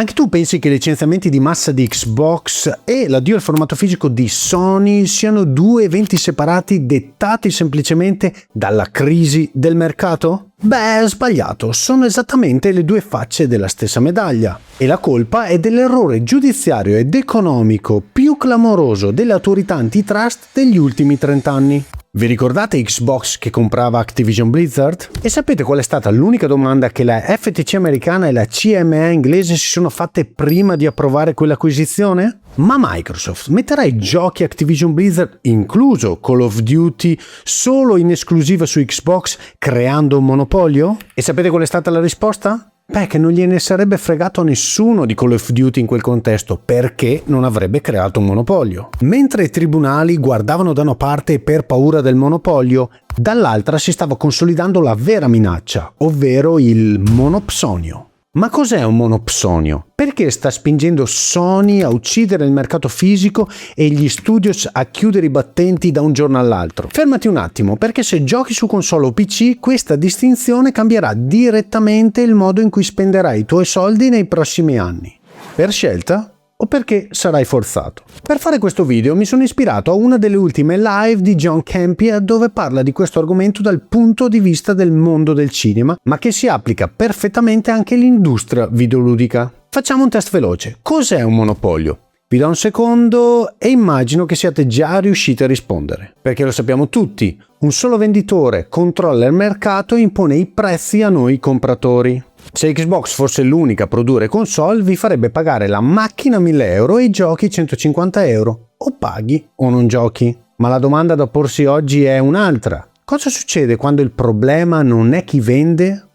Anche tu pensi che i licenziamenti di massa di Xbox e l'addio al formato fisico di Sony siano due eventi separati dettati semplicemente dalla crisi del mercato? Beh, sbagliato, sono esattamente le due facce della stessa medaglia e la colpa è dell'errore giudiziario ed economico più clamoroso delle autorità antitrust degli ultimi 30 anni. Vi ricordate Xbox che comprava Activision Blizzard? E sapete qual è stata l'unica domanda che la FTC americana e la CMA inglese si sono fatte prima di approvare quell'acquisizione? Ma Microsoft metterà i giochi Activision Blizzard, incluso Call of Duty, solo in esclusiva su Xbox, creando un monopolio? E sapete qual è stata la risposta? Beh, che non gliene sarebbe fregato a nessuno di Call of Duty in quel contesto, perché non avrebbe creato un monopolio. Mentre i tribunali guardavano da una parte per paura del monopolio, dall'altra si stava consolidando la vera minaccia, ovvero il monopsonio. Ma cos'è un monopsonio? Perché sta spingendo Sony a uccidere il mercato fisico e gli studios a chiudere i battenti da un giorno all'altro? Fermati un attimo, perché se giochi su console o PC, questa distinzione cambierà direttamente il modo in cui spenderai i tuoi soldi nei prossimi anni. Per scelta? O perché sarai forzato. Per fare questo video mi sono ispirato a una delle ultime live di John Campea dove parla di questo argomento dal punto di vista del mondo del cinema, ma che si applica perfettamente anche all'industria videoludica. Facciamo un test veloce. Cos'è un monopolio? Vi do un secondo e immagino che siate già riusciti a rispondere. Perché lo sappiamo tutti, un solo venditore controlla il mercato e impone i prezzi a noi compratori. Se Xbox fosse l'unica a produrre console, vi farebbe pagare la macchina 1.000 euro e i giochi 150 euro. O paghi o non giochi. Ma la domanda da porsi oggi è un'altra. Cosa succede quando il problema non è chi vende,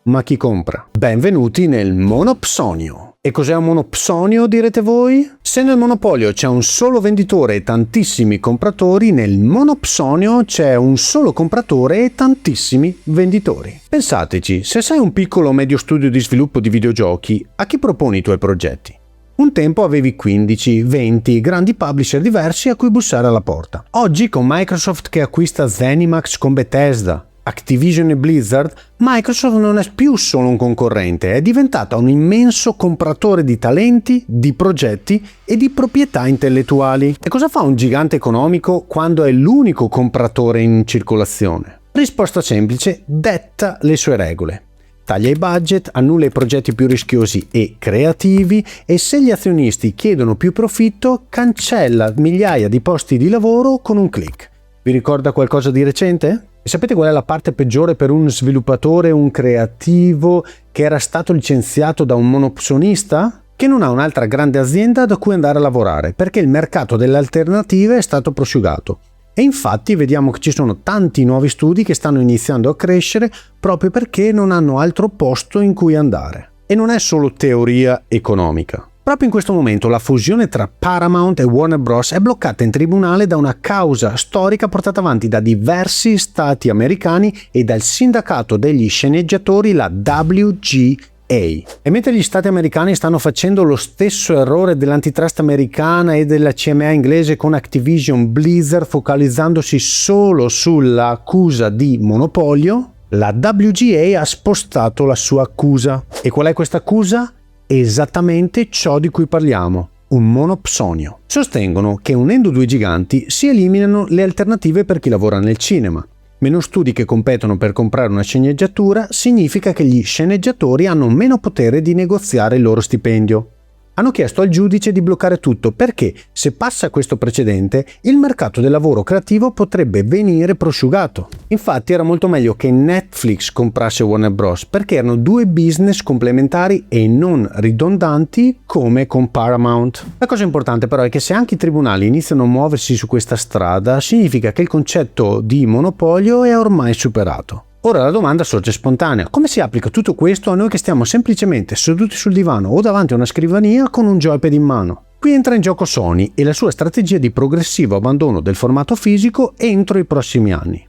ma chi compra? Benvenuti nel monopsonio. E cos'è un monopsonio, direte voi? Se nel monopolio c'è un solo venditore e tantissimi compratori, nel monopsonio c'è un solo compratore e tantissimi venditori. Pensateci, se sei un piccolo o medio studio di sviluppo di videogiochi, a chi proponi i tuoi progetti? Un tempo avevi 15-20 grandi publisher diversi a cui bussare alla porta. Oggi, con Microsoft che acquista ZeniMax con Bethesda, Activision e Blizzard, Microsoft non è più solo un concorrente, è diventata un immenso compratore di talenti, di progetti e di proprietà intellettuali. E cosa fa un gigante economico quando è l'unico compratore in circolazione? Risposta semplice: detta le sue regole. Taglia i budget, annulla i progetti più rischiosi e creativi e se gli azionisti chiedono più profitto, cancella migliaia di posti di lavoro con un click. Vi ricorda qualcosa di recente? E sapete qual è la parte peggiore per un sviluppatore, un creativo che era stato licenziato da un monopsonista? Che non ha un'altra grande azienda da cui andare a lavorare, perché il mercato delle alternative è stato prosciugato. E infatti vediamo che ci sono tanti nuovi studi che stanno iniziando a crescere proprio perché non hanno altro posto in cui andare. E non è solo teoria economica. Proprio in questo momento la fusione tra Paramount e Warner Bros. È bloccata in tribunale da una causa storica portata avanti da diversi stati americani e dal sindacato degli sceneggiatori, la WGA. E mentre gli stati americani stanno facendo lo stesso errore dell'antitrust americana e della CMA inglese con Activision Blizzard, focalizzandosi solo sull'accusa di monopolio, la WGA ha spostato la sua accusa. E qual è questa accusa? Esattamente ciò di cui parliamo, un monopsonio. Sostengono che unendo due giganti si eliminano le alternative per chi lavora nel cinema. Meno studi che competono per comprare una sceneggiatura significa che gli sceneggiatori hanno meno potere di negoziare il loro stipendio. Hanno chiesto al giudice di bloccare tutto perché, se passa questo precedente, il mercato del lavoro creativo potrebbe venire prosciugato. Infatti era molto meglio che Netflix comprasse Warner Bros. Perché erano due business complementari e non ridondanti come con Paramount. La cosa importante però è che se anche i tribunali iniziano a muoversi su questa strada, significa che il concetto di monopolio è ormai superato. Ora la domanda sorge spontanea: come si applica tutto questo a noi che stiamo semplicemente seduti sul divano o davanti a una scrivania con un joypad in mano? Qui entra in gioco Sony e la sua strategia di progressivo abbandono del formato fisico entro i prossimi anni.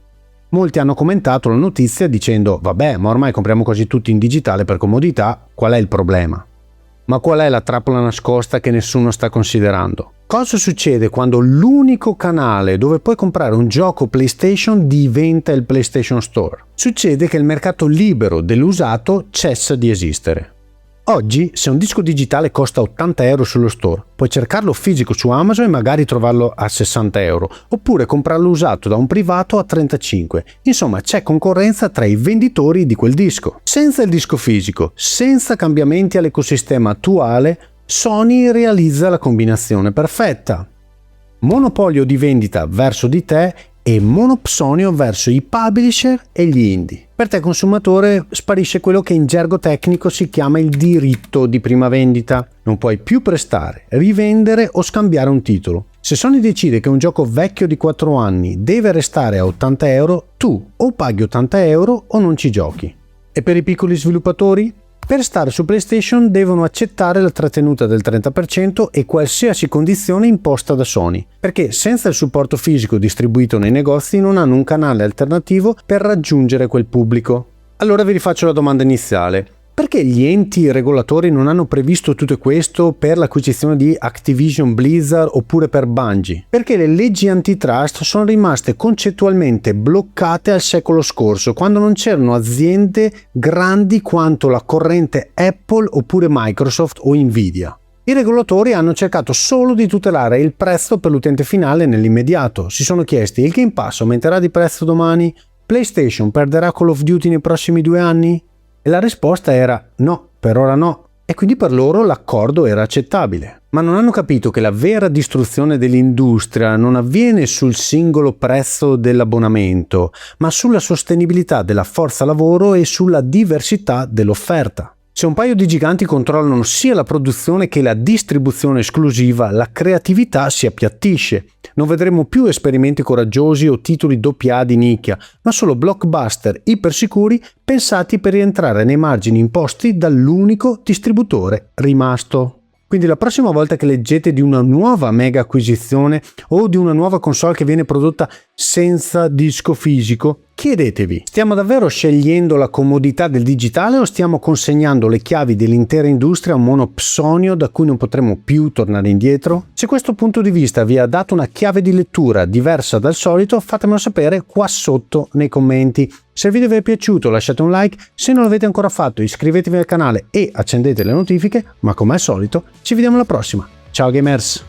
Molti hanno commentato la notizia dicendo: vabbè, ma ormai compriamo quasi tutti in digitale per comodità, qual è il problema? Ma qual è la trappola nascosta che nessuno sta considerando? Cosa succede quando l'unico canale dove puoi comprare un gioco PlayStation diventa il PlayStation Store? Succede che il mercato libero dell'usato cessa di esistere. Oggi, se un disco digitale costa 80 euro sullo store, puoi cercarlo fisico su Amazon e magari trovarlo a 60 euro, oppure comprarlo usato da un privato a 35. Insomma, c'è concorrenza tra i venditori di quel disco. Senza il disco fisico, senza cambiamenti all'ecosistema attuale, Sony realizza la combinazione perfetta. Monopolio di vendita verso di te e monopsonio verso i publisher e gli indie. Per te consumatore sparisce quello che in gergo tecnico si chiama il diritto di prima vendita. Non puoi più prestare, rivendere o scambiare un titolo. Se Sony decide che un gioco vecchio di 4 anni deve restare a 80 euro, tu o paghi 80 euro o non ci giochi. E per i piccoli sviluppatori? Per stare su PlayStation devono accettare la trattenuta del 30% e qualsiasi condizione imposta da Sony, perché senza il supporto fisico distribuito nei negozi non hanno un canale alternativo per raggiungere quel pubblico. Allora vi rifaccio la domanda iniziale. Perché gli enti regolatori non hanno previsto tutto questo per l'acquisizione di Activision Blizzard oppure per Bungie? Perché le leggi antitrust sono rimaste concettualmente bloccate al secolo scorso, quando non c'erano aziende grandi quanto la corrente Apple oppure Microsoft o Nvidia. I regolatori hanno cercato solo di tutelare il prezzo per l'utente finale nell'immediato. Si sono chiesti: il Game Pass aumenterà di prezzo domani? PlayStation perderà Call of Duty nei prossimi 2 anni? E la risposta era no, per ora no, e quindi per loro l'accordo era accettabile. Ma non hanno capito che la vera distruzione dell'industria non avviene sul singolo prezzo dell'abbonamento, ma sulla sostenibilità della forza lavoro e sulla diversità dell'offerta. Se un paio di giganti controllano sia la produzione che la distribuzione esclusiva, la creatività si appiattisce. Non vedremo più esperimenti coraggiosi o titoli AA di nicchia, ma solo blockbuster ipersicuri pensati per rientrare nei margini imposti dall'unico distributore rimasto. Quindi la prossima volta che leggete di una nuova mega acquisizione o di una nuova console che viene prodotta senza disco fisico, chiedetevi: stiamo davvero scegliendo la comodità del digitale o stiamo consegnando le chiavi dell'intera industria a un monopsonio da cui non potremo più tornare indietro? Se questo punto di vista vi ha dato una chiave di lettura diversa dal solito, fatemelo sapere qua sotto nei commenti. Se il video vi è piaciuto lasciate un like, se non l'avete ancora fatto iscrivetevi al canale e accendete le notifiche, ma come al solito ci vediamo alla prossima. Ciao gamers!